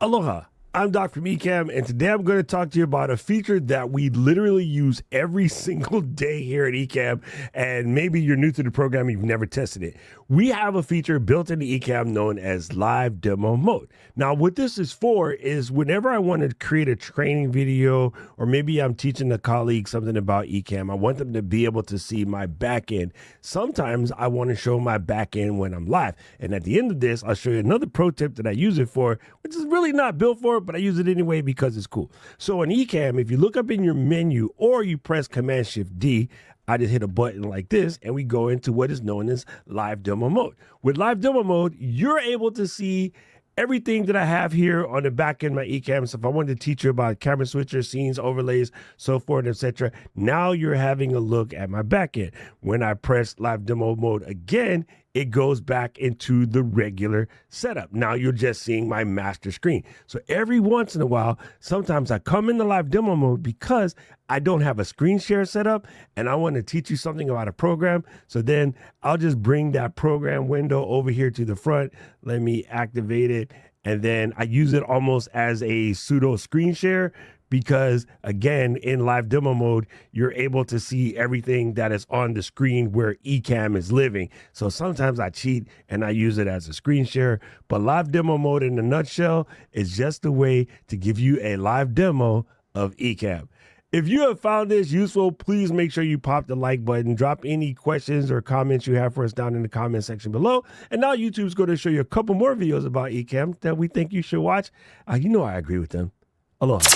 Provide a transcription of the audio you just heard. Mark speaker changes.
Speaker 1: Aloha, I'm Doc from Ecamm, and today I'm going to talk to you about a feature that we literally use every single day here at Ecamm, and maybe you're new to the program, you've never tested it. We have a feature built into Ecamm known as Live Demo Mode. Now, what this is for is whenever I want to create a training video, or maybe I'm teaching a colleague something about Ecamm, I want them to be able to see my back end. Sometimes I want to show my back end when I'm live, and at the end of this, I'll show you another pro tip that I use it for, which is really not built for it, but I use it anyway because it's cool. So in Ecamm, if you look up in your menu or you press Command-Shift-D, I just hit a button like this and we go into what is known as Live Demo Mode. With Live Demo Mode, you're able to see everything that I have here on the back end of my Ecamm. So if I wanted to teach you about camera switcher, scenes, overlays, so forth, etc., now you're having a look at my back end. When I press Live Demo Mode again, it goes back into the regular setup. Now you're just seeing my master screen. So every once in a while, sometimes I come into Live Demo Mode because I don't have a screen share set up and I want to teach you something about a program. So then I'll just bring that program window over here to the front. Let me activate it. And then I use it almost as a pseudo screen share, because again, in Live Demo Mode, you're able to see everything that is on the screen where Ecamm is living. So sometimes I cheat and I use it as a screen share, but Live Demo Mode in a nutshell is just a way to give you a live demo of Ecamm. If you have found this useful, please make sure you pop the like button, drop any questions or comments you have for us down in the comment section below. And now YouTube's going to show you a couple more videos about Ecamm that we think you should watch. You know I agree with them. Aloha.